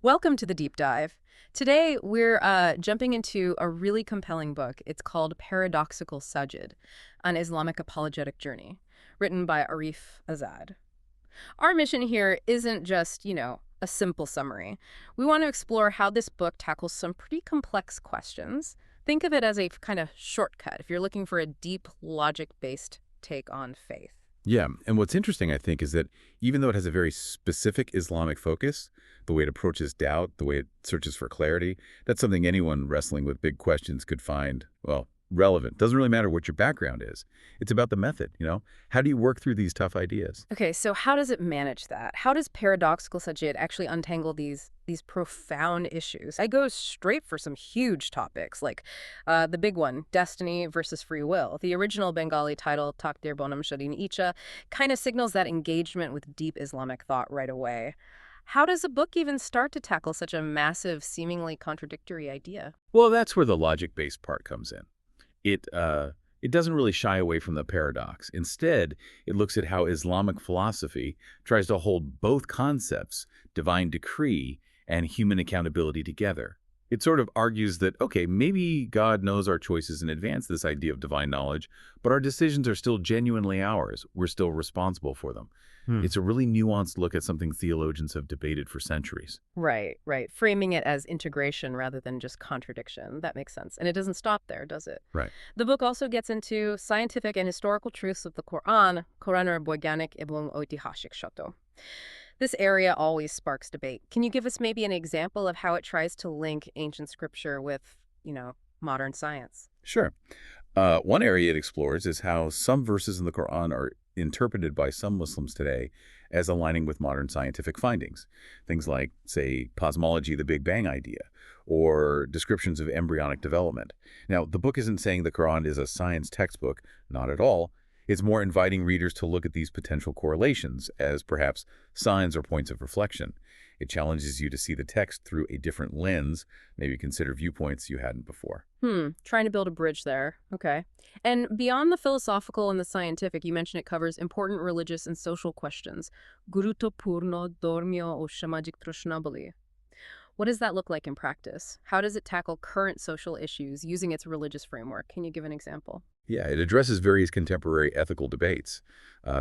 Welcome to the deep dive. Today, we're jumping into a really compelling book. It's called Paradoxical Sajid, An Islamic Apologetic Journey, written by Arif Azad. Our mission here isn't just, a simple summary. We want to explore how this book tackles some pretty complex questions. Think of it as a kind of shortcut if you're looking for a deep, logic-based take on faith. Yeah, and what's interesting, I think, is that even though it has a very specific Islamic focus, the way it approaches doubt, the way it searches for clarity, that's something anyone wrestling with big questions could find, well, relevant. Doesn't really matter what your background is. It's about the method. How do you work through these tough ideas? Okay, so how does it manage that? How does paradoxical sajid actually untangle these profound issues? I go straight for some huge topics, like the big one, destiny versus free will. The original Bengali title, Takdir Bonam Shadin Icha, kind of signals that engagement with deep Islamic thought right away. How does a book even start to tackle such a massive, seemingly contradictory idea? Well, that's where the logic-based part comes in. It doesn't really shy away from the paradox. Instead, it looks at how Islamic philosophy tries to hold both concepts, divine decree and human accountability, together. It sort of argues that, okay, maybe God knows our choices in advance, this idea of divine knowledge, but our decisions are still genuinely ours. We're still responsible for them. It's a really nuanced look at something theologians have debated for centuries. Right, right. Framing it as integration rather than just contradiction. That makes sense. And it doesn't stop there, does it? Right. The book also gets into scientific and historical truths of the Quran Boyganic এবং ঐতিহাসিক সত্য. This area always sparks debate. Can you give us maybe an example of how it tries to link ancient scripture with, modern science? Sure. One area it explores is how some verses in the Quran are interpreted by some Muslims today as aligning with modern scientific findings. Things like, say, cosmology, the Big Bang idea, or descriptions of embryonic development. Now, the book isn't saying the Quran is a science textbook, not at all. It's more inviting readers to look at these potential correlations as perhaps signs or points of reflection. It challenges you to see the text through a different lens, maybe consider viewpoints you hadn't before. Trying to build a bridge there. Okay. And beyond the philosophical and the scientific, you mentioned it covers important religious and social questions. Gurutopurno dormio o shamajik troshnabali. What does that look like in practice? How does it tackle current social issues using its religious framework? Can you give an example? Yeah, it addresses various contemporary ethical debates,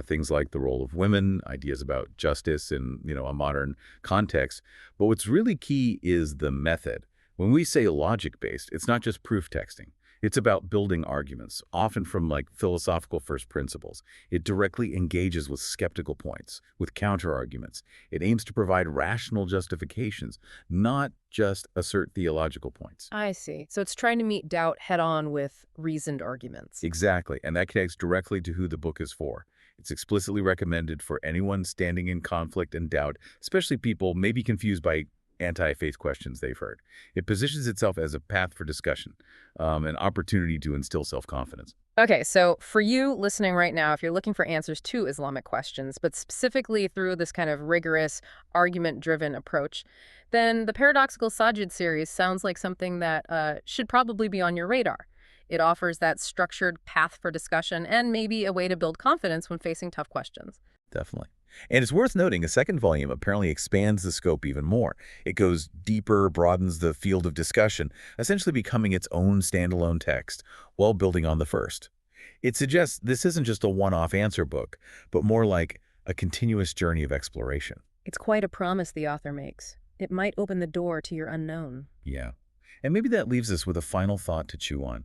things like the role of women, ideas about justice in, a modern context. But what's really key is the method. When we say logic-based, it's not just proof texting. It's about building arguments, often from philosophical first principles. It directly engages with skeptical points, with counter-arguments. It aims to provide rational justifications, not just assert theological points. I see. So it's trying to meet doubt head on with reasoned arguments. Exactly, and that connects directly to who the book is for. It's explicitly recommended for anyone standing in conflict and doubt, especially people maybe confused by anti-faith questions they've heard. It positions itself as a path for discussion, an opportunity to instill self-confidence. Okay, so for you listening right now, if you're looking for answers to Islamic questions, but specifically through this kind of rigorous, argument-driven approach, then the Paradoxical Sajid series sounds like something that should probably be on your radar. It offers that structured path for discussion and maybe a way to build confidence when facing tough questions. Definitely. And it's worth noting a second volume apparently expands the scope even more. It goes deeper, broadens the field of discussion, essentially becoming its own standalone text while building on the first. It suggests this isn't just a one-off answer book, but more like a continuous journey of exploration. It's quite a promise the author makes. It might open the door to your unknown. Yeah. And maybe that leaves us with a final thought to chew on.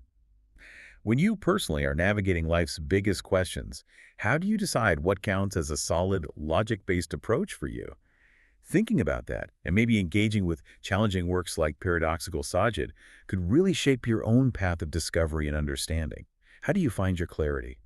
When you personally are navigating life's biggest questions, how do you decide what counts as a solid, logic-based approach for you? Thinking about that and maybe engaging with challenging works like Paradoxical Sajid could really shape your own path of discovery and understanding. How do you find your clarity?